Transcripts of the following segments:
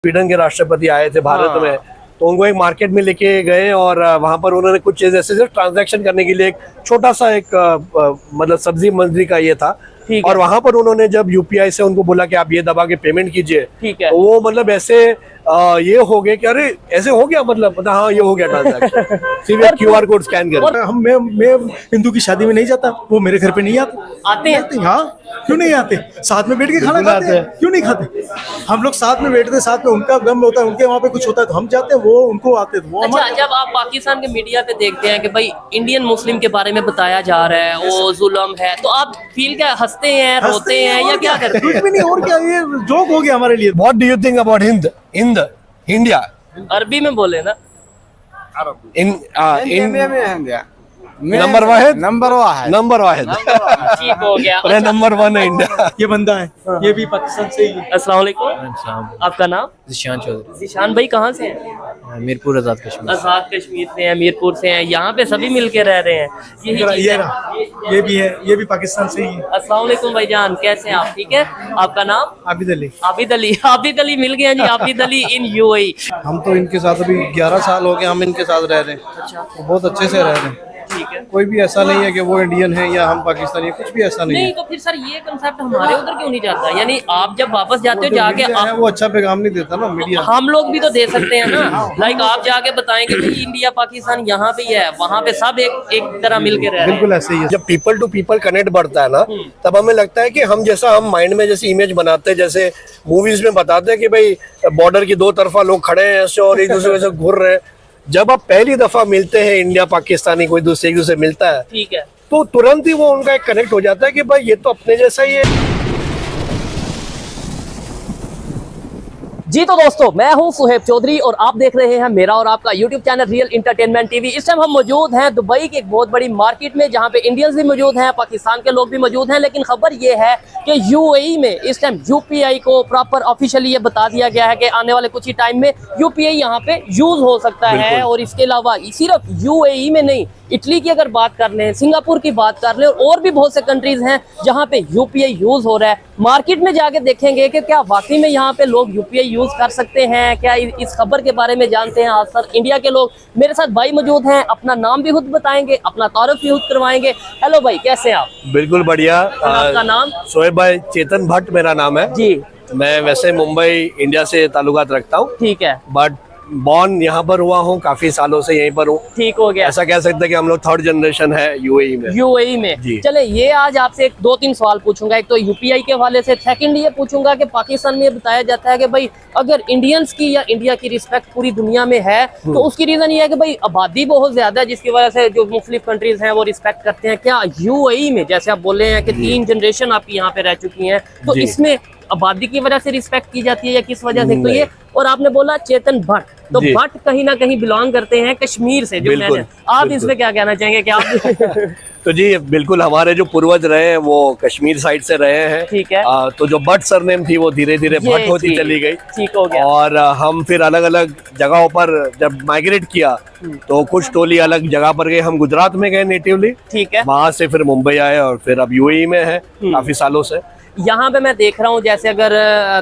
Sweden के राष्ट्रपति आए थे भारत में, तो उनको एक मार्केट में लेके गए और वहां पर उन्होंने कुछ चीज ऐसे ट्रांजैक्शन करने के लिए एक छोटा सा एक मतलब सब्जी मंडी का ये था। और वहां पर उन्होंने जब यूपीआई से उनको बोला कि आप ये दबा के पेमेंट कीजिए, तो वो मतलब ऐसे ये हो गए कि अरे ऐसे हो गया, मतलब हाँ ये हो गया ट्रांजैक्शन। सिर्फ क्यूआर कोड स्कैन कर। मैं हिंदू की शादी में नहीं जाता, वो मेरे घर पे नहीं आते हैं। हाँ, क्यों नहीं आते? साथ में बैठ के खाना खाते हैं, क्यों नहीं खाते? हम लोग साथ में बैठते, साथ में उनका गम होता है, उनके वहाँ पे कुछ होता है तो हम जाते हैं, वो उनको आते तो वो। अच्छा, जब आप पाकिस्तान के मीडिया पे देखते हैं कि भाई इंडियन मुस्लिम के बारे में बताया जा रहा है, वो जुल्म है, तो आप फील क्या, हंसते हैं, रोते हैं या क्या करते हैं? कुछ भी नहीं, और क्या, ये जोक हो गया हमारे लिए। What do you think about India? अरबी में बोले ना। नंबर वाहिद ठीक हो गया। नंबर 1 है इंडिया। ये बंदा है, ये भी पाकिस्तान से ही है। अस्सलाम वालेकुम, आपका नाम? जिशान चौधरी। जिशान भाई कहाँ से हैं? मीरपुर आजाद कश्मीर। आजाद कश्मीर से हैं, मीरपुर से हैं, यहाँ पे सभी मिलके रह रहे हैं। ये भी है, ये भी पाकिस्तान से ही है। अस्सलाम वालेकुम भाईजान, कैसे हैं आप? ठीक है, आपका नाम? आबिद अली। आबिद अली मिल गया जी, आबिद अली इन यूएई। हम तो इनके साथ अभी 11 साल हो गए, हम इनके साथ रह रहे हैं। अच्छा, तो बहुत अच्छे से रह रहे हैं। ठीक है। कोई भी ऐसा नहीं है कि वो इंडियन है या हम पाकिस्तानी है, कुछ भी ऐसा नहीं है। तो फिर सर ये कंसेप्ट हमारे उधर क्यों नहीं जाता? यानी आप जब वापस जाते हो जाके वो अच्छा पैगाम नहीं देता ना मीडिया। हम लोग भी तो दे सकते हैं ना। लाइक आप जाके बताएंगे कि इंडिया पाकिस्तान यहाँ पे है, वहाँ पे सब एक तरह मिल के रह रहे हैं। बिल्कुल ऐसे ही है। जब पीपल टू पीपल कनेक्ट बढ़ता है ना, तब हमें लगता है कि हम माइंड में जैसे इमेज बनाते हैं, जैसे मूवीज में बताते हैं कि भाई बॉर्डर की दो तरफा लोग खड़े हैं ऐसे और एक दूसरे से घूर रहे हैं। जब आप पहली दफा मिलते हैं, इंडिया पाकिस्तानी कोई दूसरे एक दूसरे मिलता है, ठीक है, तो तुरंत ही वो उनका एक कनेक्ट हो जाता है कि भाई ये तो अपने जैसा ही है। जी तो दोस्तों, मैं हूं सुहेब चौधरी और आप देख रहे हैं मेरा और आपका YouTube channel real entertainment TV. इस टाइम हम मौजूद हैं दुबई की एक बहुत बड़ी मार्केट में, जहां पे इंडियंस भी मौजूद हैं, पाकिस्तान के लोग भी मौजूद हैं। लेकिन खबर ये है कि यूएई में इस टाइम यूपीआई को प्रॉपर ऑफिशियली ये बता दिया गया है कि आने वाले कुछ ही टाइम में यूपीआई यहाँ पे यूज हो सकता है। और इसके अलावा सिर्फ यूएई में नहीं, इटली की अगर बात कर लें, सिंगापुर की बात कर लें, और भी बहुत से कंट्रीज हैं जहां पे यूपीआई यूज हो रहा है। मार्केट में जाके देखेंगे कि क्या वाकई में यहाँ पे लोग यूपीआई यूज कर सकते हैं, क्या इस खबर के बारे में जानते हैं आज सर इंडिया के लोग। मेरे साथ भाई मौजूद हैं, अपना नाम भी खुद बताएंगे, अपना तारुफ भी खुद करवाएंगे। हेलो भाई, कैसे हैं आप? बिल्कुल बढ़िया। आपका नाम? सोहेब भाई चेतन भट्ट मेरा नाम है जी। मैं वैसे मुंबई इंडिया से ताल्लुकात रखता हूँ, ठीक है, बट बॉर्न यहाँ पर हुआ हूँ, काफी सालों से यहीं पर हूँ। ठीक हो गया। ऐसा कह सकते हैं कि हम लोग 3rd जनरेशन है यूएई में। चले, ये आज आपसे 2-3 सवाल पूछूंगा। एक तो यूपीआई के हवाले से, सेकंड ये पूछूंगा कि पाकिस्तान में बताया जाता है कि भाई अगर इंडियंस की या इंडिया की रिस्पेक्ट पूरी दुनिया में है तो उसकी रीजन ये है कि भाई आबादी बहुत ज्यादा है, जिसकी वजह से जो मुख्तलिफ कंट्रीज हैं वो रिस्पेक्ट करते हैं। क्या यूएई में, जैसे आप बोले हैं कि 3 जनरेशन आपकी यहाँ पे रह चुकी है, तो इसमें आबादी की वजह से रिस्पेक्ट की जाती है या किस वजह से? तो ये, और आपने बोला चेतन भट्ट, तो भट्ट कहीं ना कहीं बिलोंग करते हैं कश्मीर से, जो मैंने, आप इसमें क्या कहना चाहेंगे कि आप? तो जी बिल्कुल, हमारे जो पूर्वज रहे हैं वो कश्मीर साइड से रहे हैं। ठीक है। तो जो भट्ट सरनेम थी वो धीरे धीरे भट्ट होती चली गई। ठीक हो गया। और हम फिर अलग अलग जगहों पर जब माइग्रेट किया तो कुछ टोली अलग जगह पर गए। हम गुजरात में गए नेटिवली, ठीक है, वहां से फिर मुंबई आए और फिर अब यूएई में है काफी सालों से। यहाँ पे मैं देख रहा हूँ, जैसे अगर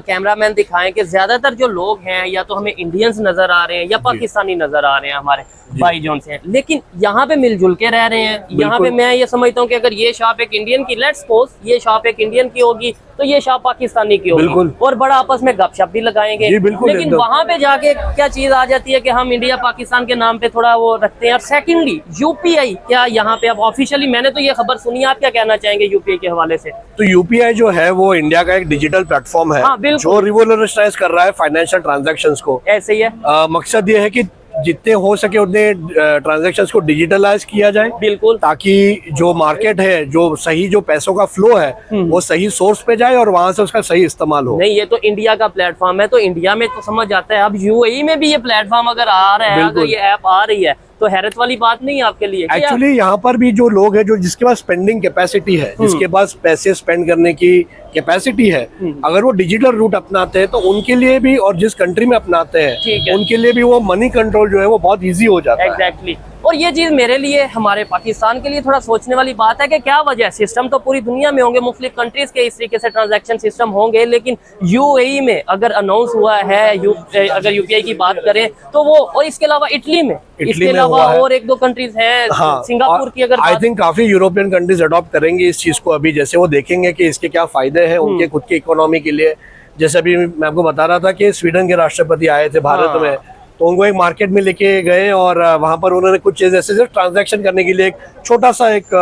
कैमरामैन दिखाएं कि ज्यादातर जो लोग हैं या तो हमें इंडियंस नजर आ रहे हैं या पाकिस्तानी नजर आ रहे हैं, हमारे भाई जोन से हैं, लेकिन यहाँ पे मिलजुल के रह रहे हैं। यहाँ पे मैं ये समझता हूँ कि अगर ये शॉप एक इंडियन की, लेट्स सपोज ये शॉप एक इंडियन की होगी तो ये शॉप पाकिस्तानी की होगी, और बड़ा आपस में गपशप भी लगाएंगे। लेकिन वहाँ पे जाके क्या चीज आ जाती है कि हम इंडिया पाकिस्तान के नाम पे थोड़ा वो रखते हैं। और सेकेंडली यूपीआई, क्या यहाँ पे अब ऑफिशियली, मैंने तो ये खबर सुनी, आप क्या कहना चाहेंगे यूपीआई के हवाले से? तो यूपीआई जो है वो इंडिया का एक डिजिटल प्लेटफॉर्म है, जो रिवोल्यूशनाइज कर रहा है फाइनेंशियल ट्रांजैक्शंस को। ऐसे ही है। मकसद ये है कि जितने हो सके उतने ट्रांजैक्शंस को डिजिटलाइज किया जाए, बिल्कुल, ताकि जो मार्केट है, जो सही जो पैसों का फ्लो है वो सही सोर्स पे जाए और वहां से उसका सही इस्तेमाल हो। नहीं, ये तो इंडिया का प्लेटफॉर्म है, तो इंडिया में तो समझ आता है। अब यूएई में भी ये प्लेटफॉर्म अगर आ रहा है, अगर ये ऐप आ रही है, तो हैरत वाली बात नहीं है आपके लिए? एक्चुअली यहाँ पर भी जो लोग हैं, जो जिसके पास स्पेंडिंग कैपेसिटी है, जिसके पास पैसे स्पेंड करने की कैपेसिटी है, अगर वो डिजिटल रूट अपनाते हैं तो उनके लिए भी, और जिस कंट्री में अपनाते हैं उनके लिए भी वो मनी कंट्रोल जो है वो बहुत इजी हो जाता है। एग्जैक्टली। और ये चीज मेरे लिए, हमारे पाकिस्तान के लिए थोड़ा सोचने वाली बात है कि क्या वजह है, सिस्टम तो पूरी दुनिया में होंगे, मुख्तलिफ कंट्रीज के इस तरीके से ट्रांजैक्शन सिस्टम होंगे, लेकिन यूएई में अगर अनाउंस हुआ है, अगर यूपीआई की बात करें तो वो, और इसके अलावा इटली में, इसके अलावा और एक दो कंट्रीज हैं, सिंगापुर की अगर आई थिंक काफी यूरोपियन कंट्रीज अडॉप्ट करेंगे इस चीज को अभी, जैसे वो देखेंगे कि इसके क्या फायदे हैं उनके खुद की इकोनॉमी के लिए। जैसे अभी मैं आपको बता रहा था कि स्वीडन के राष्ट्रपति आए थे भारत में, तो उनको एक मार्केट में लेके गए और वहां पर उन्होंने कुछ चीज ऐसे ट्रांजैक्शन करने के लिए एक छोटा सा एक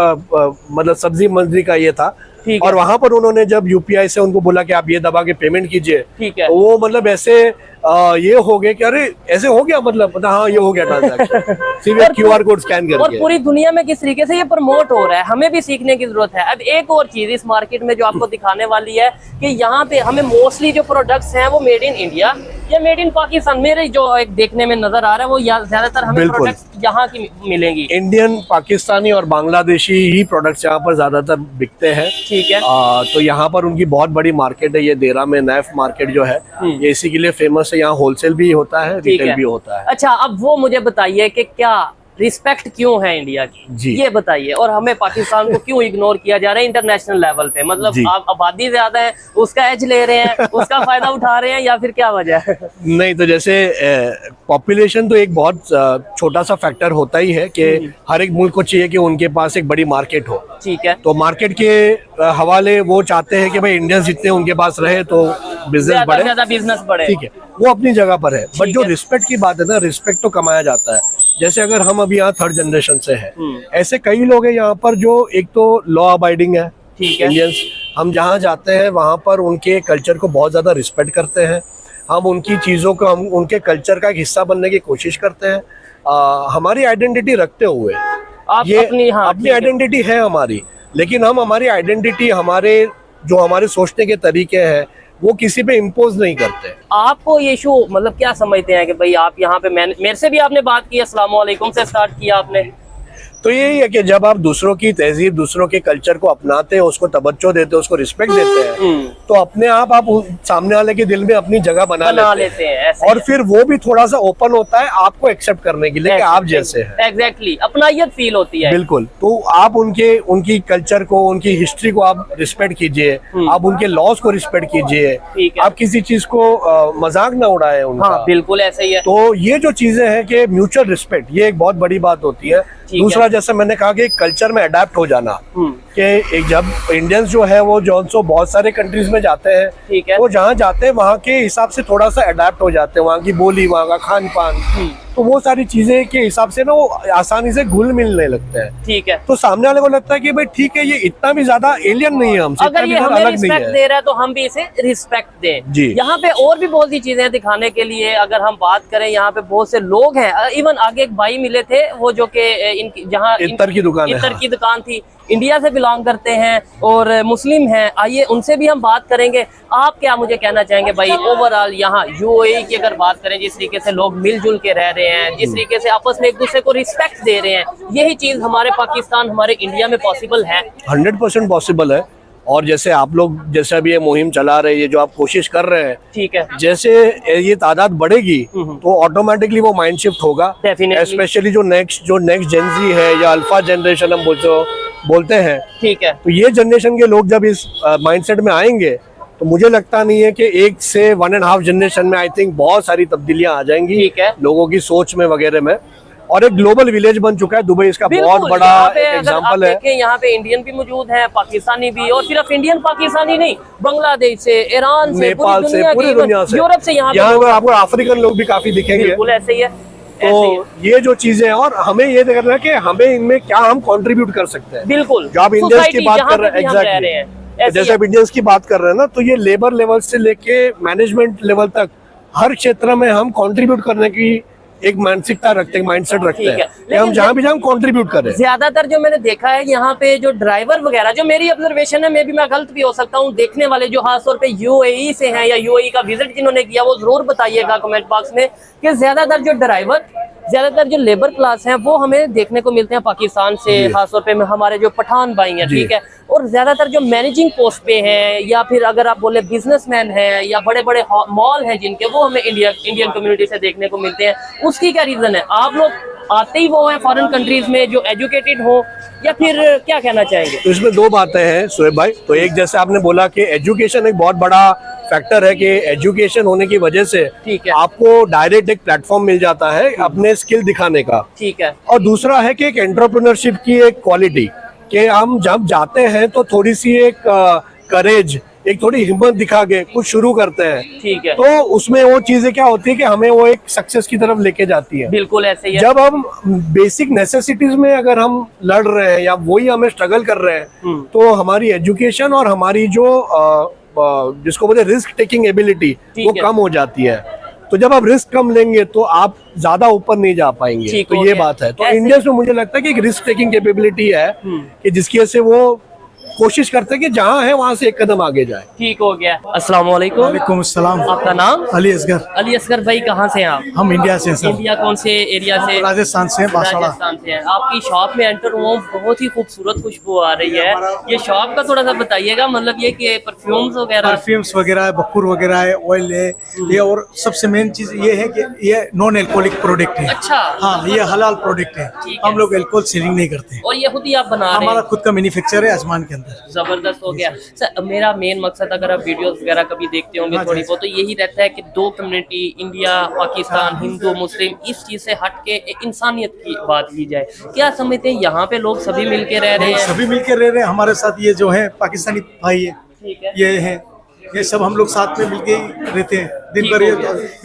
मतलब सब्जी मंडी का ये था, और वहां पर उन्होंने जब यूपीआई से उनको बोला कि आप ये दबा के पेमेंट कीजिए, तो वो मतलब ऐसे ये हो गए कि अरे ऐसे हो गया, मतलब हाँ ये हो गया ट्रांजैक्शन सिर्फ क्यूआर कोड स्कैन करके। और पूरी दुनिया में किस तरीके से ये प्रमोट हो रहा है, हमें भी सीखने की जरूरत है। अब एक और चीज इस मार्केट में जो आपको दिखाने वाली है कि यहाँ पे हमें मोस्टली जो प्रोडक्ट्स हैं वो मेड इन इंडिया या मेड इन पाकिस्तान, मेरे जो एक देखने में नजर आ रहा है वो ज्यादातर हमें प्रोडक्ट्स यहाँ की मिलेंगी। इंडियन, पाकिस्तानी और बांग्लादेशी ही प्रोडक्ट्स यहाँ पर ज्यादातर बिकते हैं। ठीक है। तो यहाँ पर उनकी बहुत बड़ी मार्केट है, ये देरा में नैफ मार्केट जो है ये इसी के लिए फेमस है। यहाँ होलसेल भी होता है, रिटेल भी होता है। अच्छा, अब वो मुझे बताइए कि क्या रिस्पेक्ट क्यों है इंडिया की, ये बताइए, और हमें पाकिस्तान को क्यों इग्नोर किया जा रहा है इंटरनेशनल लेवल पे? मतलब आप आबादी ज्यादा है, उसका एज ले रहे हैं, उसका फायदा उठा रहे हैं, या फिर क्या वजह है? नहीं, तो जैसे पॉपुलेशन तो एक बहुत छोटा सा फैक्टर होता ही है कि हर एक मुल्क को चाहिए कि उनके पास एक बड़ी मार्केट हो। ठीक है। तो मार्केट के हवाले वो चाहते हैं कि भाई इंडियंस जितने उनके पास रहे तो बिजनेस बढ़े, ज्यादा बिजनेस बढ़े। ठीक है, वो अपनी जगह पर है। बट जो रिस्पेक्ट की बात है ना, रिस्पेक्ट तो कमाया जाता है। जैसे अगर हम अभी यहाँ थर्ड जनरेशन से हैं, ऐसे कई लोग हैं यहाँ पर जो एक तो लॉ अबाइडिंग है, ठीक है, इंडियंस, हम जहाँ जाते हैं वहाँ पर उनके कल्चर को बहुत ज्यादा रिस्पेक्ट करते हैं, हम उनकी चीजों को, हम उनके कल्चर का एक हिस्सा बनने की कोशिश करते हैं, हमारी आइडेंटिटी रखते हुए। ये अपनी आइडेंटिटी है हमारी, लेकिन हम हमारी आइडेंटिटी, हमारे सोचने के तरीके हैं वो किसी पे इम्पोज नहीं करते। आपको ये इशू मतलब क्या समझते हैं कि भाई आप यहाँ पे, मेरे से भी आपने बात की, अस्सलाम वालेकुम से स्टार्ट किया आपने, तो यही है कि जब आप दूसरों की तहजीब, दूसरों के कल्चर को अपनाते हैं, उसको तवज्जो देते हैं, उसको रिस्पेक्ट देते हैं, तो अपने आप सामने वाले के दिल में अपनी जगह बना लेते हैं। और फिर वो भी थोड़ा सा ओपन होता है आपको एक्सेप्ट करने के लिए कि आप जैसे हैं। एग्जैक्टली, अपनायत फील होती है। बिल्कुल। तो आप उनकी कल्चर को, उनकी हिस्ट्री को आप रिस्पेक्ट कीजिए, आप उनके लॉज को रिस्पेक्ट कीजिए, आप किसी चीज को मजाक ना उड़ाए उनका। हाँ, बिल्कुल ऐसे ही है। तो ये जो चीजें हैं कि म्यूचुअल रिस्पेक्ट, ये एक बहुत बड़ी बात होती है। दूसरा, जैसे मैंने कहा कि कल्चर में अडेप्ट हो जाना, कि एक जब इंडियंस जो है वो बहुत सारे कंट्रीज में जाते हैं, वो जहाँ जाते हैं वहाँ के हिसाब से थोड़ा सा अडेप्ट हो जाते हैं, वहाँ की बोली, वहाँ का खान पान, तो वो सारी चीजें के हिसाब से ना वो आसानी से घुल मिलने लगते हैं। ठीक है। तो सामने वाले को लगता है कि भाई ठीक है, ये इतना भी ज्यादा एलियन नहीं है हमसे, अगर ये हमें रिस्पेक्ट दे रहा है तो हम भी इसे रिस्पेक्ट दें। जी। यहाँ पे और भी बहुत सी चीजें दिखाने के लिए, अगर हम बात करें, यहाँ पे बहुत से लोग हैं, इवन आगे एक भाई मिले थे वो जो कि जहाँ इत्तर की दुकान थी, इंडिया से बिलोंग करते हैं और मुस्लिम हैं। आइए उनसे भी हम बात करेंगे। आप क्या मुझे कहना चाहेंगे भाई, ओवरऑल यहाँ यूएई की अगर बात करें, जिस तरीके से लोग मिलजुल के रह रहे हैं, जिस तरीके से आपस में एक दूसरे को रिस्पेक्ट दे रहे हैं, यही चीज हमारे पाकिस्तान, हमारे इंडिया में पॉसिबल है? 100% पॉसिबल है। और जैसे आप लोग जैसे अभी ये मुहिम चला रहे हैं, जो आप कोशिश कर रहे हैं, ठीक है, जैसे ये तादाद बढ़ेगी तो ऑटोमेटिकली वो माइंड शिफ्ट होगा। स्पेशली जो नेक्स्ट जेनजी है या अल्फा जनरेशन हम बोलते हैं, ठीक है, तो ये जनरेशन के लोग जब इस माइंडसेट में आएंगे तो मुझे लगता नहीं है कि 1 से 1.5 जनरेशन में आई थिंक बहुत सारी तब्दीलियां आ जाएंगी, ठीक है, लोगों की सोच में वगैरह में। और एक ग्लोबल विलेज बन चुका है दुबई, इसका बहुत बड़ा एग्जांपल है। यहाँ पे इंडियन भी मौजूद है, पाकिस्तानी भी, और सिर्फ इंडियन पाकिस्तानी नहीं, बांग्लादेश से, ईरान से, नेपाल से, पूरी दुनिया से, यूरोप से, यहाँ आपको अफ्रीकन लोग भी काफी दिखेंगे। बिल्कुल ऐसे ही है। तो ये जो चीजें हैं, और हमें ये देखना है कि हमें इनमें क्या हम कंट्रीब्यूट कर सकते हैं। बिल्कुल, जो आप इंडियंस की बात कर रहे हैं, एग्जैक्टली, जैसे आप इंडियंस की बात कर रहे हैं ना, तो ये लेबर लेवल से लेके मैनेजमेंट लेवल तक हर क्षेत्र में हम कंट्रीब्यूट करने की एक मानसिकता रखते हैं, माइंडसेट रखते हैं कि हम जहाँ भी जाएं कंट्रीब्यूट करें। ज्यादातर जो मैंने देखा है यहाँ पे जो ड्राइवर वगैरह, जो मेरी ऑब्जर्वेशन है, मे भी मैं गलत भी हो सकता हूँ, देखने वाले जो खासतौर पे यूएई से हैं या यूएई का विजिट जिन्होंने किया, वो जरूर बताइएगा कमेंट बॉक्स में कि ज्यादातर जो ड्राइवर ज्यादातर जो लेबर क्लास है वो हमें देखने को मिलते हैं पाकिस्तान से, खासतौर पे हमारे जो पठान भाई हैं, ठीक है, और ज्यादातर जो मैनेजिंग पोस्ट पे हैं या फिर अगर आप बोले बिजनेसमैन हैं या बड़े बड़े मॉल हैं जिनके, वो हमें इंडियन कम्युनिटी से देखने को मिलते हैं। उसकी क्या रीजन है? आप लोग आते ही वो हैं फॉरेन कंट्रीज में जो एजुकेटेड हो, या फिर क्या कहना चाहेंगे? तो इसमें दो बातें हैं सुहेब भाई। तो एक, जैसे आपने बोला कि एजुकेशन एक बहुत बड़ा फैक्टर है कि एजुकेशन होने की वजह से ठीक है, आपको डायरेक्ट एक प्लेटफॉर्म मिल जाता है अपने स्किल दिखाने का। ठीक है। और दूसरा है कि एक एंटरप्रेन्योरशिप की एक क्वालिटी कि हम जब जाते हैं तो थोड़ी सी एक करेज, एक थोड़ी हिम्मत दिखा के कुछ शुरू करते हैं, ठीक है, तो उसमें वो चीजें क्या होती है कि हमें वो एक सक्सेस की तरफ लेके जाती है। बिल्कुल ऐसे ही है। जब हम बेसिक नेसेसिटीज में अगर हम लड़ रहे हैं या वही हमें स्ट्रगल कर रहे हैं, तो हमारी एजुकेशन और हमारी जो जिसको बोलते हैं रिस्क टेकिंग एबिलिटी, वो कम हो जाती है। तो जब आप रिस्क कम लेंगे तो आप ज्यादा ऊपर नहीं जा पाएंगे। तो ये बात है। तो इंडियंस में मुझे लगता है कि एक रिस्क टेकिंग कैपेबिलिटी है कि जिसकी वजह से वो कोशिश करते हैं कि जहाँ है वहाँ से एक कदम आगे जाए। ठीक हो गया। अस्सलाम वालेकुम। वालेकुम अस्सलाम। आपका नाम? अली असगर। अली असगर भाई, कहाँ से हैं आप? हम इंडिया से हैं सर। इंडिया कौन से एरिया से? राजस्थान से हैं, बांसवाड़ा। राजस्थान से हैं। आपकी शॉप में एंटर हुआ, बहुत ही खूबसूरत खुशबू आ रही है। ये शॉप का थोड़ा सा बताइएगा, मतलब ये कि परफ्यूम्स वगैरह है, बखूर वगैरह है, ऑयल है ये, और सबसे मेन चीज ये है कि ये नॉन एल्कोहलिक प्रोडक्ट है। अच्छा। हाँ, ये हलाल प्रोडक्ट है। हम लोग एल्कोहल सेलिंग नहीं करते। और ये खुद ही आप बना रहे हैं? हमारा खुद का मैन्युफैक्चर है आजमान के अंदर। जबरदस्त हो गया सर। मेरा मेन मकसद, अगर आप वीडियोस वगैरह कभी देखते होंगे थोड़ी बहुत, तो यही रहता है कि दो कम्युनिटी, इंडिया पाकिस्तान, हिंदू मुस्लिम, इस चीज से हट के इंसानियत की बात की जाए। क्या समझते हैं यहाँ पे लोग सभी मिलके रह रहे हैं? सभी मिलके रह रहे हैं। हमारे साथ ये जो है पाकिस्तानी भाई है, ठीक है, ये है, ये सब हम लोग साथ में मिलके ही रहते हैं दिन भर।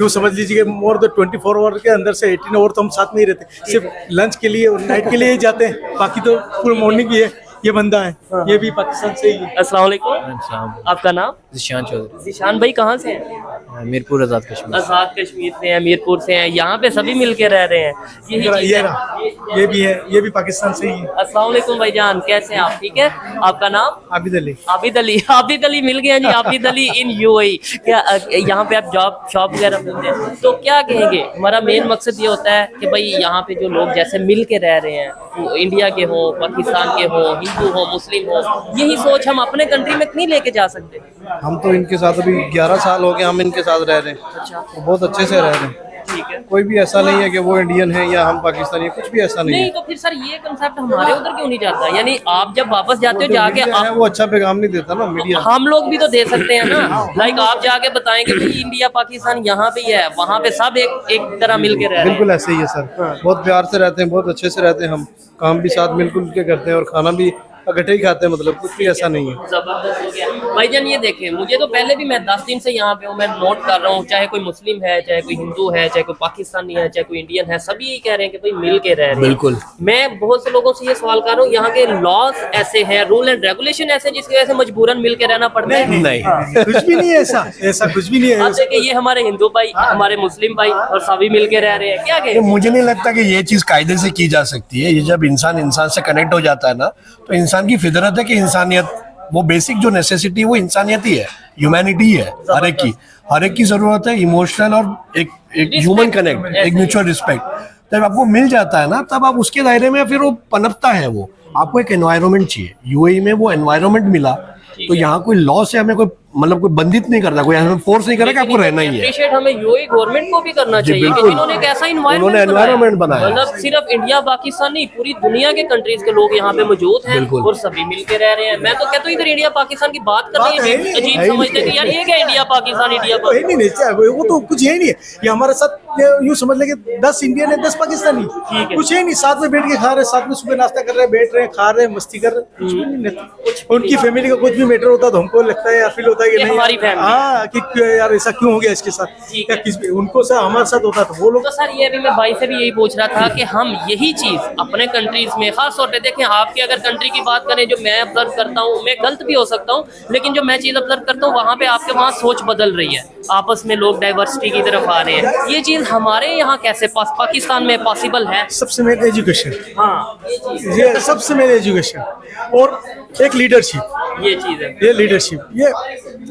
यूँ समझ लीजिए मोर देन 24 आवर के अंदर से 18 आवर तो हम साथ में ही रहते हैं। सिर्फ लंच के लिए और नाइट के लिए ही जाते हैं, बाकी तो फुल मॉर्निंग ही है। ये बंदा है, ये भी पाकिस्तान से ही है। अस्सलाम वालेकुम। आपका नाम? जिशान चौधरी। जिशान भाई, कहाँ से हैं? मीरपुर आज़ाद कश्मीर। आज़ाद कश्मीर से हैं, मीरपुर से हैं। यहाँ पे सभी मिलके रह रहे हैं। ये भी है, ये भी पाकिस्तान से ही है। अस्सलाम वालेकुम भाईजान, कैसे हैं आप? ठीक है। आपका नाम? आबिद अली। आबिद अली। आबिद अली मिल गया जी। Abid Ali in UAE. क्या यहाँ पे आप जॉब शॉप वगैरह मिलते हैं? तो क्या कहेंगे, हमारा मेन मकसद ये होता है कि भाई यहाँ पे जो लोग जैसे मिल के रह रहे हैं, वो इंडिया के हो, पाकिस्तान के हो, हिंदू हो, मुस्लिम हो, यही सोच हम अपने कंट्री में नहीं लेके जा सकते? हम तो इनके साथ अभी 11 साल हो गए, हम इनके साथ रह रहे हैं। अच्छा। तो बहुत अच्छे से रह रहे हैं। ठीक है। कोई भी ऐसा नहीं है कि वो इंडियन है या हम पाकिस्तानी है, कुछ भी ऐसा नहीं है। नहीं, तो फिर सर ये कंसेप्ट हमारे उधर क्यों नहीं जाता? यानी आप जब वापस जाते हो जाके वो अच्छा पैगाम नहीं देता ना मीडिया। हम लोग भी तो दे सकते हैं ना। लाइक आप जाके बताएंगे कि इंडिया पाकिस्तान यहाँ पे है, वहाँ पे सब एक तरह मिल के रह रहे हैं। बिल्कुल ऐसे ही है सर। बहुत प्यार से रहते हैं, बहुत अच्छे से रहते हैं। हम काम भी साथ मिलजुल के करते हैं और खाना भी इकट्ठे ही खाते हैं, मतलब कुछ भी ऐसा नहीं है। जबरदस्त हो गया भाईजान। ये देखें, मुझे तो पहले भी, मैं 10 दिन से यहाँ पे हूँ, मैं नोट कर रहा हूँ, चाहे कोई मुस्लिम है, चाहे कोई हिंदू है, चाहे कोई पाकिस्तानी है, चाहे कोई इंडियन है, सभी यही कह रहे हैं कि भाई मिल के रह रहे हैं। बिल्कुल। मैं बहुत से लोगों से ये सवाल कर रहा हूँ, यहाँ के लॉज ऐसे हैं, रूल एंड रेगुलेशन ऐसे, जिसकी वजह से मजबूरन मिल के रहना पड़ता है? नहीं, कुछ भी नहीं है ऐसा, ऐसा कुछ भी नहीं है। आप देखिए, ये हमारे हिंदू भाई, हमारे मुस्लिम भाई, और सभी मिल के रह रहे हैं। क्या कहें? मुझे नहीं लगता कि ये चीज कायदे से की जा सकती है। ये जब इंसान इंसान से कनेक्ट हो जाता है ना, तो इंसान की फितरत है कि इंसानियत, वो बेसिक जो नेसेसिटी, वो इंसानियत ही है, ह्यूमैनिटी है। हर एक की जरूरत है, इमोशनल और एक ह्यूमन कनेक्ट, एक म्यूचुअल रिस्पेक्ट। जब आपको मिल जाता है ना, तब आप उसके दायरे में फिर वो पनपता है। वो आपको एक एनवायरनमेंट चाहिए। यूएई में वो एनवायरनमेंट मिला, तो यहाँ कोई लॉ से हमें कोई मतलब कोई बंधित नहीं करता, कोई हमें फोर्स नहीं करा कि आपको रहना ही है। अप्रिशिएट हमें यूएई गवर्नमेंट को भी करना चाहिए कि जिन्होंने एक ऐसा एनवायरनमेंट बनाया, मतलब सिर्फ इंडिया पाकिस्तान नहीं, पूरी दुनिया के कंट्रीज के लोग यहाँ पे मौजूद हैं और सभी मिलके रह रहे हैं। मैं तो कहता हूँ इधर इंडिया पाकिस्तान की बात कर रहे हैं, अजीब समझते हैं कि यार ये क्या इंडिया पाकिस्तान, इंडिया पाकिस्तान, वो तो कुछ है नहीं है। ये हमारे साथ यूँ समझ लेंगे 10 इंडियन है, 10 पाकिस्तानी, कुछ है नहीं। साथ में बैठ के खा रहे, साथ में सुबह नाश्ता कर रहे, बैठ रहे, खा रहे, मस्ती कर रहे, कुछ भी नहीं। उनकी फैमिली का कुछ भी मैटर होता तो हमको लगता है या फील होता है कि नहीं, हाँ, कि यार ऐसा क्यों हो गया इसके साथ, या उनको से हमारे साथ होता तो वो लोग। तो सर ये भी मैं भाई से भी यही पूछ रहा था कि हम यही चीज अपने कंट्रीज में, खास तौर पे देखें, आपकी अगर कंट्री की बात करें, जो मैं ऑब्जर्व करता हूँ, मैं गलत भी हो सकता हूँ, लेकिन जो मैं चीज ऑब्जर्व करता हूँ, वहाँ पे आपके वहाँ सोच बदल रही है, आपस में लोग डाइवर्सिटी की तरफ आ रहे हैं। ये चीज हमारे यहाँ कैसे पाकिस्तान में पॉसिबल है? सबसे मेन एजुकेशन, हाँ, ये सबसे मेन एजुकेशन और एक लीडरशिप, ये चीज है। ये लीडरशिप, ये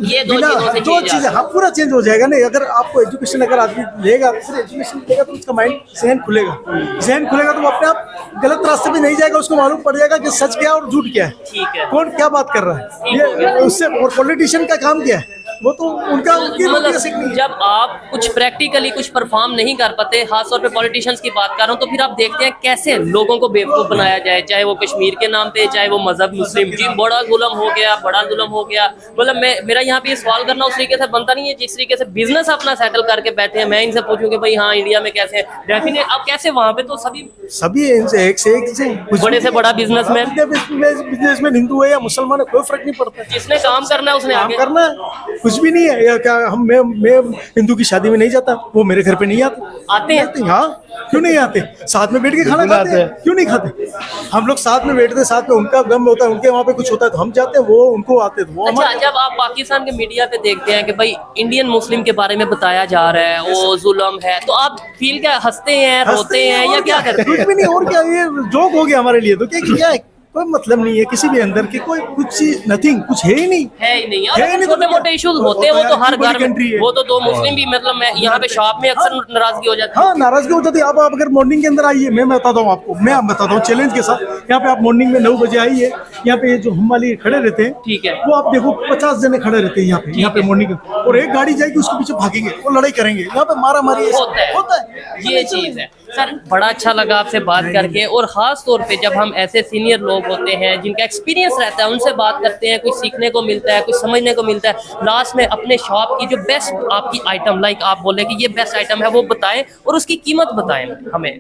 ये दो बिना चीजों से दो change चीजें, आता हाँ पूरा चेंज हो जाएगा। नहीं अगर आपको एजुकेशन अगर आदमी लेगा, फिर एजुकेशन लेगा तो उसका माइंड जहन खुलेगा, जहन खुलेगा तो वो अपने आप गलत रास्ते पे नहीं जाएगा, उसको मालूम पड़ जाएगा कि सच क्या है और झूठ क्या है, ठीक है। कौन क्या बात कर रहा है। ये उससे, और पॉलिटिशियन का काम क्या है, वो तो उनका उनकी मतलब सीखनी है। जब आप कुछ प्रैक्टिकली कुछ परफॉर्म नहीं कर पाते, खासतौर पे पॉलिटिशियंस की बात कर रहा हूँ, तो फिर आप देखते हैं कैसे लोगों को बेवकूफ बनाया जाए, चाहे वो कश्मीर के नाम पे, चाहे वो मजहब मुस्लिम। जी बड़ा जुल्म हो गया, बड़ा जुल्म हो गया। मतलब मेरा यहाँ पे ये सवाल करना उस तरीके से बनता नहीं है जिस तरीके से बिजनेस अपना सेटल करके बैठे हैं। मैं इनसे पूछूं कि भाई हाँ इंडिया में कैसे है, डेफिनेट अब कैसे वहाँ पे तो सभी एक से कुछ बड़े से बड़ा बिजनेसमैन, बिजनेसमैन हिंदू है या मुसलमान है, कोई फर्क नहीं पड़ता। जिसने काम करना है उसने काम आगे करना है, कुछ भी नहीं है। या क्या मैं हिंदू की शादी में नहीं जाता, वो मेरे घर पे नहीं आते हैं। हाँ क्यों नहीं आते, साथ में बैठ के खाना खाते हैं, क्यों नहीं खाते। हम लोग साथ में बैठते, साथ में उनका गम होता है, उनके वहाँ पे कुछ होता है तो हम जाते हैं, वो उनको आते तो वो अच्छा, हमारे। जब आप पाकिस्तान के मीडिया पे देखते हैं कि भाई इंडियन मुस्लिम के बारे में बताया जा रहा है, वो जुल्म है, तो आप फील क्या, हंसते हैं, रोते हैं या क्या करते हैं? कुछ भी नहीं, और क्या, ये जोक हो गया हमारे लिए तो। क्या है, कोई मतलब नहीं है किसी भी अंदर की, कोई कुछ चीज नथिंग, कुछ है ही नहीं, है ही नहीं। है ही नहीं, छोटे तो मोटे इश्यूज होते हैं, वो तो हर घर कंट्री में, है। वो तो दो मुस्लिम भी, मतलब मैं यहाँ पे शॉप में अक्सर नाराजगी हो जाती है। हाँ नाराजगी हो जाती है। आप अगर मॉर्निंग के अंदर आइए, मैं बताता हूँ आपको, मैं बताता हूँ चैलेंज के साथ, यहाँ पे आप मॉर्निंग में 9 बजे आइए, यहाँ पे जो हम वाली खड़े रहते हैं, ठीक है। वो आप देखो 50 जने खड़े रहते हैं यहाँ पे मॉर्निंग, और एक गाड़ी जाएगी उसके पीछे भागेंगे, वो लड़ाई करेंगे, यहाँ पे मारा मारी होता है। ये चीज है सर, बड़ा अच्छा लगा आपसे बात करके, और खास तौर पे जब हम ऐसे सीनियर लोग होते हैं जिनका एक्सपीरियंस रहता है, उनसे बात करते हैं, कुछ सीखने को मिलता है, कुछ समझने को मिलता है। लास्ट में अपने शॉप की जो बेस्ट आपकी आइटम, लाइक आप बोले कि ये बेस्ट आइटम है, वो बताएं और उसकी कीमत बताएं हमें।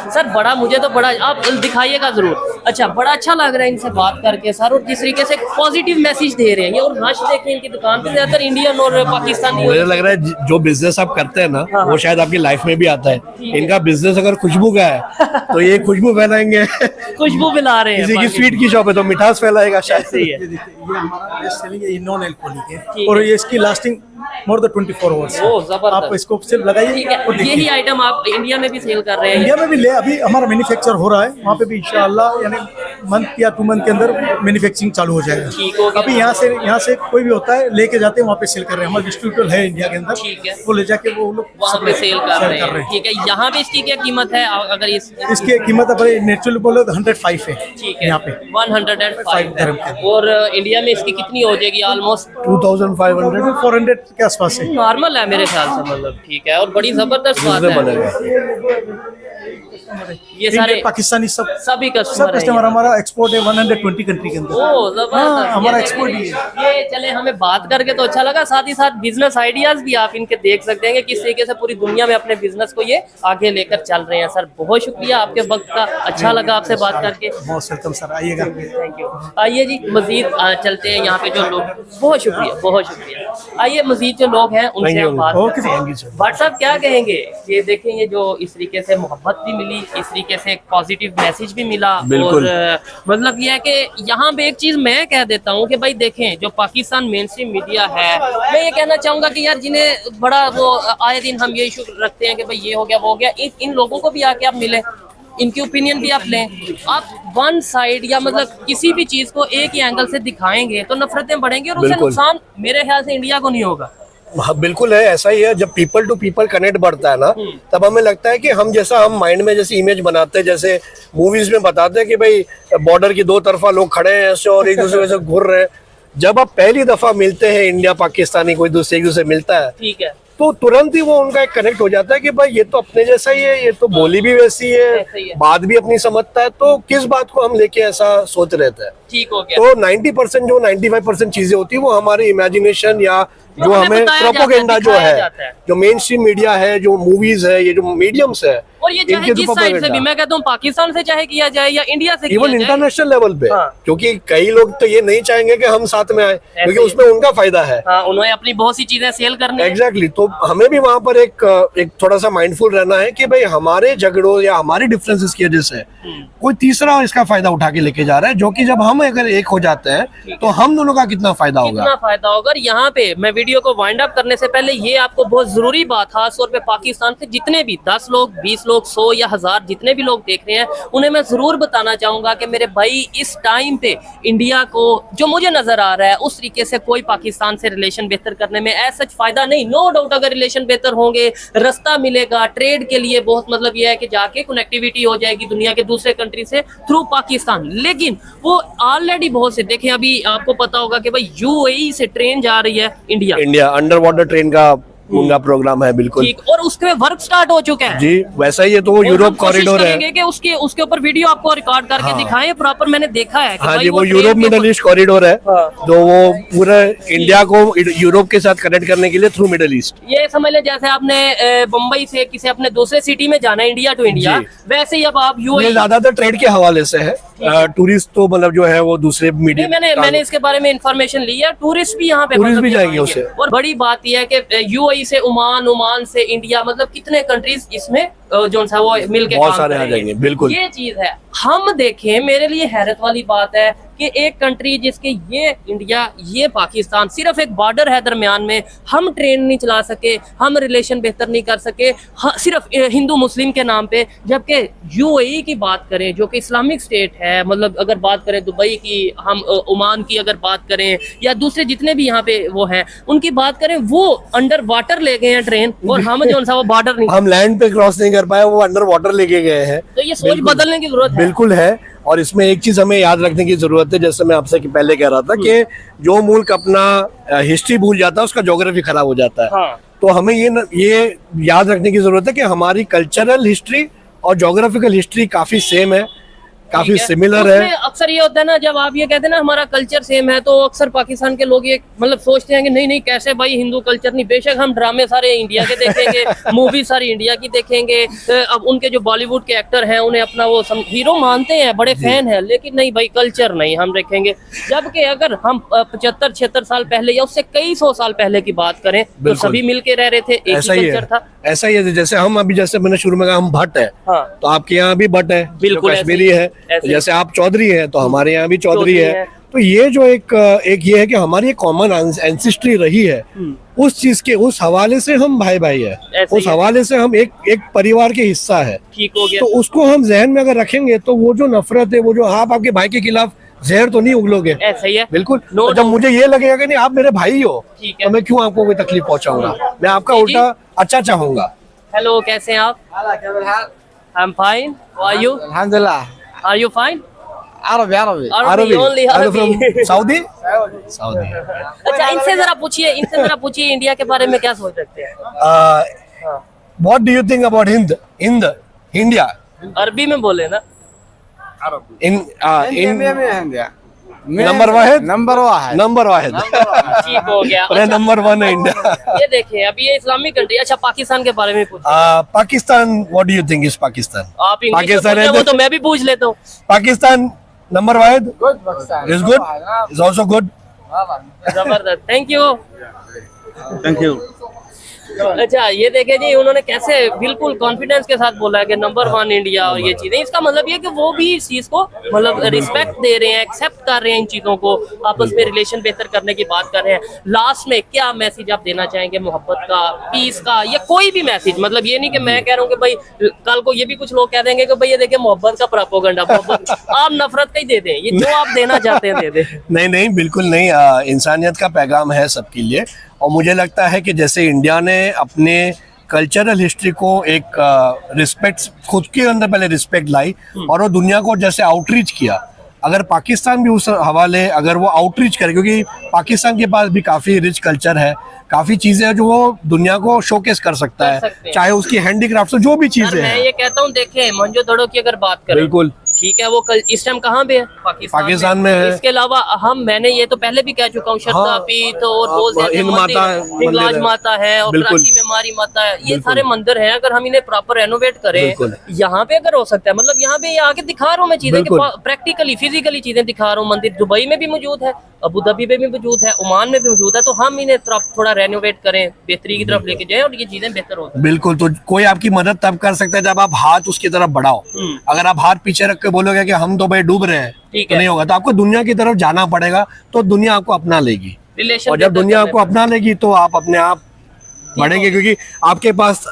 सर बड़ा, मुझे तो बड़ा, आप दिखाइएगा जरूर। अच्छा, बड़ा अच्छा लग रहा है इनसे बात करके सर, और जिस तरीके से पॉजिटिव मैसेज दे रहे हैं ये, और रश देखें इनकी दुकान पे, ज्यादातर इंडियन और पाकिस्तानी। मुझे लग रहा है जो बिजनेस आप करते हैं ना, हाँ। वो शायद आपकी लाइफ में भी आता है। इनका बिजनेस अगर खुशबू का है तो ये खुशबू फैलाएंगे, खुशबू मिला रहे हैं। किसी की स्वीट की शॉप है तो मिठास फैलाएगा शायद। सही है। ये देखिए, ये हमारा बेस्ट सेलिंग है, ये नॉन एल्कोहलिक है, और ये इसकी लास्टिंग मोर देन 24 आवर्स है। ओह, जबरदस्त। आप इसको सिर्फ लगाइए, ठीक है, यही आइटम आप इंडिया में भी सेल कर रहे हैं? इंडिया में भी ले, अभी हमारा मैन्युफैक्चर हो रहा है वहाँ पे भी, इंशाल्लाह यानी मंथ या 2 मंथ के अंदर मैन्युफैक्चरिंग चालू हो जाएगा। ठीक हो गया। अभी यहाँ से कोई भी होता है लेके जाते हैं, वहाँ पे सेल कर रहे हैं। हमारे डिस्ट्रीब्यूटर है इंडिया के अंदर, ठीक है। वो ले जाके वो लोग वहाँ पे सेल कर रहे हैं। ठीक है, यहाँ पे इसकी क्या कीमत है अगर इसकी कीमत अपने नेचुरल बोलो तो 105 है। ठीक है, यहाँ पे 105 है। dirham के। और इंडिया में इसकी कितनी हो जाएगी? ऑलमोस्ट 2500 400 के आसपास है। नॉर्मल है मेरे ख्याल से, मतलब ठीक है, और बड़ी जबरदस्त बात है। बनेगा। ये सारे पाकिस्तानी सभी सब कस्टमर कस्टमर हमारा एक्सपोर्ट है 120 कंट्री के अंदर। ओ जबरदस्त। हाँ, हमारा ये एक्सपोर्ट ही है। ये चले, हमें बात करके तो अच्छा लगा, साथ ही साथ बिजनेस आइडियाज भी आप इनके देख सकते हैं कि किस तरीके से पूरी दुनिया में अपने बिजनेस को ये आगे लेकर चल रहे हैं। सर बहुत शुक्रिया आपके वक्त का, अच्छा लगा आपसे बात करके। बहुत वेलकम सर, आइएगा। Thank you. आइए जी, मजीद चलते हैं यहाँ पे जो लोग, बहुत शुक्रिया, बहुत शुक्रिया। आइए मजीद जो लोग हैं उनसे हम बात ओके, करते थैंक यू हैं। सर। व्हाट्सएप क्या कहेंगे, ये देखेंगे जो इस तरीके से मोहब्बत भी मिली, इस तरीके से पॉजिटिव मैसेज भी मिला, बिल्कुल। और मतलब ये है कि यहाँ पे एक चीज मैं कह देता हूँ कि भाई देखें, जो पाकिस्तान मेन स्ट्रीम मीडिया है, मैं ये कहना चाहूंगा कि यार जिन्हें बड़ा वो आए दिन हम ये इशू रखते हैं कि भाई ये हो गया वो हो गया, इन लोगों को भी आके आप मिले, इनकी ओपिनियन भी आप लें। आप वन साइड या मतलब किसी भी चीज को एक ही एंगल से दिखाएंगे तो नफरतें बढ़ेंगी, और उससे बिल्कुल। नुकसान मेरे ख्याल से इंडिया को नहीं होगा। हाँ बिल्कुल है, ऐसा ही है। जब पीपल टू पीपल कनेक्ट बढ़ता है ना, तब हमें लगता है कि हम जैसा हम माइंड में जैसे इमेज बनाते हैं, जैसे मूवीज में बताते हैं कि भाई बॉर्डर की 2 तरफा लोग खड़े हैं ऐसे और एक दूसरे से घूर रहे हैं। जब आप पहली दफा मिलते हैं, इंडिया पाकिस्तानी कोई दूसरे एक दूसरे मिलता है, ठीक है, तो तुरंत ही वो उनका एक कनेक्ट हो जाता है कि भाई ये तो अपने जैसा ही है, ये तो बोली भी वैसी ऐसा ही है, है। बात भी अपनी समझता है, तो किस बात को हम लेके ऐसा सोच रहे थे। ठीक हो गया। तो 90% जो 95% चीजें होती है वो हमारी इमेजिनेशन या जो हमें हमें बताया जाता है, प्रोपोगेंडा जो दिखाया है, जाता है। जो मेन स्ट्रीम मीडिया है, जो मूवीज है, ये जो मीडियम्स है, और ये चाहे इनके जिस तो साइड से भी, propaganda। मैं कहता हूँ पाकिस्तान से चाहे किया जाए या इंडिया से किया इवन जाए, इंटरनेशनल लेवल पे, हाँ। क्योंकि कई लोग तो ये नहीं चाहेंगे कि हम साथ में आए, क्योंकि ही उसमें उनका फायदा है। हाँ, उन्होंने अपनी बहुत सी चीजें सेल करनी है। एग्जैक्टली तो हमें भी वहां पर एक थोड़ा सा माइंडफुल रहना है कि भाई हमारे झगड़ों या हमारी डिफरेंसेस की वजह से कोई तीसरा इसका फायदा उठा के लेके जा रहा है, जो कि जब हम अगर एक हो जाते हैं तो हम दोनों का कितना फायदा होगा। कितना फायदा होगा। और यहाँ पे मैं वीडियो को वाइंड अप करने से पहले ये आपको बहुत जरूरी बात, खास तौर पे पाकिस्तान से जितने भी 10 लोग, 20 लोग, लोग 100 या 1000 जितने भी लोग देख रहे हैं उन्हें मैं जरूर बताना चाहूंगा कि मेरे भाई इस टाइम पे इंडिया को जो मुझे नजर आ रहा है उस तरीके से कोई पाकिस्तान से रिलेशन बेहतर करने में ऐसा फायदा नहीं। नो डाउट अगर रिलेशन बेहतर होंगे, रास्ता मिलेगा ट्रेड के लिए, बहुत मतलब ये है कि जाके कनेक्टिविटी हो जाएगी दुनिया के दूसरे कंट्री से थ्रू पाकिस्तान। लेकिन वो ऑलरेडी बहुत से देखें, अभी आपको पता होगा कि भाई यूएई से ट्रेन जा रही है इंडिया अंडर वाटर ट्रेन का उनका प्रोग्राम है, बिल्कुल ठीक, और उसके वर्क स्टार्ट हो चुका है जी। वैसा ही है तो यूरोप कॉरिडोर है कि उसके ऊपर वीडियो आपको रिकॉर्ड करके दिखाएं प्रॉपर। मैंने देखा है कि हाँ भाई जी, वो यूरोप मिडल ईस्ट कॉरिडोर है, तो वो पूरा इंडिया को यूरोप के साथ कनेक्ट करने के लिए थ्रू मिडल ईस्ट। ये समझ ले जैसे आपने बम्बई से किसी अपने दूसरे सिटी में जाना है इंडिया टू इंडिया, वैसे ही अब आप ये यूएई ज्यादातर ट्रेड के हवाले से है, टूरिस्ट तो मतलब जो है वो दूसरे मीडिया मैंने इसके बारे में इंफॉर्मेशन ली है, टूरिस्ट भी यहाँ पे टूरिस्ट मतलब भी यहाँ जाएंगे आएंगे। उससे। और बड़ी बात यह है कि यूएई से ओमान से इंडिया, मतलब कितने कंट्रीज इसमें जो सा वो मिलके बहुत काम सारे आ करेंगे। जाएंगे, बिल्कुल। ये चीज है। हम देखें, मेरे लिए हैरत वाली बात है कि एक कंट्री जिसके ये इंडिया ये पाकिस्तान सिर्फ एक बॉर्डर है दरमियान में, हम ट्रेन नहीं चला सके, हम रिलेशन बेहतर नहीं कर सके सिर्फ हिंदू मुस्लिम के नाम पे। जबकि यूएई की बात करें जो कि इस्लामिक स्टेट है, मतलब अगर बात करें दुबई की, हम ओमान की अगर बात करें या दूसरे जितने भी यहाँ पे वो हैं उनकी बात करें, वो अंडर वाटर ले गए हैं ट्रेन, और हम जो सा वो बॉर्डर नहीं, हम लैंड पे क्रॉस नहीं कर पाए, वो अंडर वाटर लेके गए हैं। तो ये सोच बदलने की जरूरत है। बिल्कुल है। और इसमें एक चीज हमें याद रखने की जरूरत है, जैसे मैं आपसे पहले कह रहा था कि जो मुल्क अपना हिस्ट्री भूल जाता है उसका ज्योग्राफी खराब हो जाता है। हाँ। तो हमें ये याद रखने की जरूरत है कि हमारी कल्चरल हिस्ट्री और ज्योग्राफिकल हिस्ट्री काफी सेम है, काफी सिमिलर है। उसमें अक्सर ये होता है ना, जब आप ये कहते हैं ना हमारा कल्चर सेम है, तो अक्सर पाकिस्तान के लोग ये मतलब सोचते हैं कि नहीं नहीं कैसे भाई हिंदू कल्चर नहीं। बेशक हम ड्रामे सारे इंडिया के देखेंगे, मूवी सारी इंडिया की देखेंगे, अब उनके जो बॉलीवुड के एक्टर हैं उन्हें अपना वो हीरो मानते हैं, बड़े फैन हैं, लेकिन नहीं भाई कल्चर नहीं हम देखेंगे। जबकि अगर हम 75-76 साल पहले या उससे कई 100 साल पहले की बात करें तो सभी मिलके रह रहे थे, एक ही कल्चर था। ऐसा ही है। जैसे हम अभी, जैसे मैंने शुरू में कहा हम भट्ट है, हाँ। तो आपके यहाँ भी भट्ट है, बिल्कुल कश्मीरी है। जैसे आप चौधरी है तो हमारे यहाँ भी चौधरी है। तो ये जो एक ये है कि हमारी एक कॉमन एंसेस्ट्री रही है, उस चीज के उस हवाले से हम भाई भाई है, उस हवाले से हम एक परिवार के हिस्सा है। ठीक हो गया। तो उसको हम जहन में अगर रखेंगे तो वो जो नफरत है, वो जो आप आपके भाई के खिलाफ जहर तो नहीं उगलोगे। ऐसा ही है, बिल्कुल। No तो जब मुझे ये लगेगा कि नहीं आप मेरे भाई हो, ठीक है, तो मैं क्यों आपको कोई तकलीफ पहुंचाऊंगा, मैं आपका उल्टा अच्छा चाहूंगा। हेलो, कैसे हैं आप? I am fine, how are you? अल्हम्दुलिल्लाह। Are you fine? अरबी अरबी only अरबी। सऊदी। अच्छा, इनसे जरा पूछिए इंडिया के बारे में क्या सोच रखते हैं? What do you think about India? अरबी में बोले ना। नंबर वाहिद। नंबर वाहिद। ठीक हो गया। अरे नंबर 1 है इंडिया। ये देखिए, अभी ये इस्लामिक कंट्री। अच्छा, पाकिस्तान के बारे में पूछिए। Pakistan, what do you think is Pakistan? आप इंग्लिश में पूछे, वो तो मैं भी पूछ लेता हूँ। Pakistan number Wahid is good, is also good. जबरदस्त, थैंक यू। Thank you. अच्छा, ये देखे जी उन्होंने कैसे बिल्कुल कॉन्फिडेंस के साथ बोला है कि नंबर 1 इंडिया और ये चीजें। इसका मतलब ये कि वो भी इस चीज को मतलब रिस्पेक्ट दे रहे हैं, एक्सेप्ट कर रहे हैं इन चीजों को, आपस में रिलेशन बेहतर करने की बात कर रहे हैं। लास्ट में क्या मैसेज आप देना चाहेंगे, मोहब्बत का, पीस का, या कोई भी मैसेज? मतलब ये नहीं कि मैं कह रहा हूँ कि भाई कल को ये भी कुछ लोग कह देंगे कि भाई ये देखिए मोहब्बत का प्रोपेगेंडा, मोहब्बत। आप नफरत का ही दे दें, ये जो आप देना चाहते हैं दे दें। नहीं नहीं, बिल्कुल नहीं। इंसानियत का पैगाम है सबके लिए। और मुझे लगता है कि जैसे इंडिया ने अपने कल्चरल हिस्ट्री को एक रिस्पेक्ट, खुद के अंदर पहले रिस्पेक्ट लाई और वो दुनिया को जैसे आउटरीच किया, अगर पाकिस्तान भी उस हवाले अगर वो आउटरीच करे, क्योंकि पाकिस्तान के पास भी काफ़ी रिच कल्चर है, काफ़ी चीज़ें हैं जो वो दुनिया को शोकेस कर सकता है, चाहे उसकी हैंडीक्राफ्ट जो भी चीज़ें हैं। मैं ये कहता हूँ, देखें मोहनजोदड़ो की अगर बात करें, बिल्कुल ठीक है, वो कल इस टाइम कहाँ पे है? पाकिस्तान में है। इसके अलावा मैंने ये तो पहले भी कह चुका हूँ, शरदा पीठ और हिंगलाज माता है और कराची में मारी माता है, ये सारे मंदिर हैं। अगर हम इन्हें प्रॉपर रेनोवेट करें, यहाँ पे अगर हो सकता है, मतलब यहाँ पे आके दिखा रहा हूँ मैं चीजें, प्रैक्टिकली फिजिकली चीजें दिखा रहा हूँ। मंदिर दुबई में भी मौजूद है, अबू धाबी में भी मौजूद है, ओमान में भी मौजूद है। तो हम इन्हें थोड़ा रेनोवेट करें, बेहतरी की तरफ लेके जाए और ये चीजें बेहतर हो। बिल्कुल। तो कोई आपकी मदद तब कर सकता है जब आप हाथ उसकी तरफ बढ़ाओ। अगर आप हाथ पीछे रख के बोलोगे कि हम तो भाई डूब रहे हैं, तो नहीं होगा। तो आपको दुनिया की तरफ जाना पड़ेगा, तो दुनिया आपको अपना लेगी। और जब दुनिया आपको अपना लेगी तो आप अपने आप बढ़ेंगे, क्योंकि आपके पास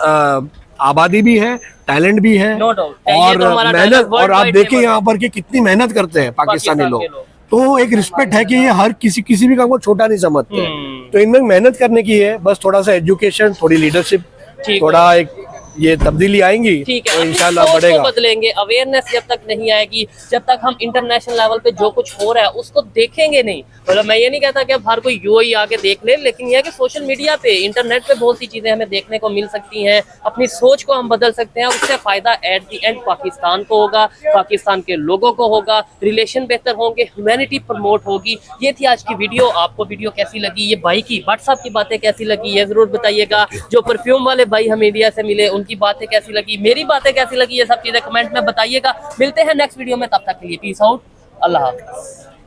आबादी भी है, टैलेंट भी है, No doubt. ये और तो हमारा मेहनत, dialogue और आप worldwide देखिए famous यहाँ पर कि कितनी मेहनत करते हैं पाकिस्तानी पाकिस्तान के लोग। लोग। तो एक रिस्पेक्ट है कि ये हर किसी भी काम को छोटा नहीं समझते। तो इनमें मेहनत करने की है, बस थोड़ा सा एजुकेशन, थोड़ी लीडरशिप, ठीक थोड़ा एक ये तब्दीली आएंगी ठीक है, तो अपनी इंशाल्लाह सोच को बढ़ेगा। बदलेंगे। अवेयरनेस जब तक नहीं आएगी, जब तक हम इंटरनेशनल लेवल पे जो कुछ हो रहा है उसको देखेंगे नहीं। मतलब मैं ये नहीं कहता कि अब हर कोई यूएई आके देख ले, लेकिन यह है कि सोशल मीडिया पे, इंटरनेट पे बहुत सी चीजें हमें देखने को मिल सकती हैं। अपनी सोच को हम बदल सकते हैं, उससे फायदा एट द एंड पाकिस्तान को होगा, पाकिस्तान के लोगों को होगा, रिलेशन बेहतर होंगे, ह्यूमैनिटी प्रमोट होगी। ये थी आज की वीडियो। आपको वीडियो कैसी लगी, ये भाई की व्हाट्सएप की बातें कैसी लगी, ये जरूर बताइएगा। जो परफ्यूम वाले भाई हम इंडिया से मिले उनकी बातें कैसी लगी, मेरी बातें कैसी लगी, ये सब चीजें कमेंट में बताइएगा। मिलते हैं नेक्स्ट वीडियो में, तब तक के लिए पीस आउट, अल्लाह हाफ़िज़।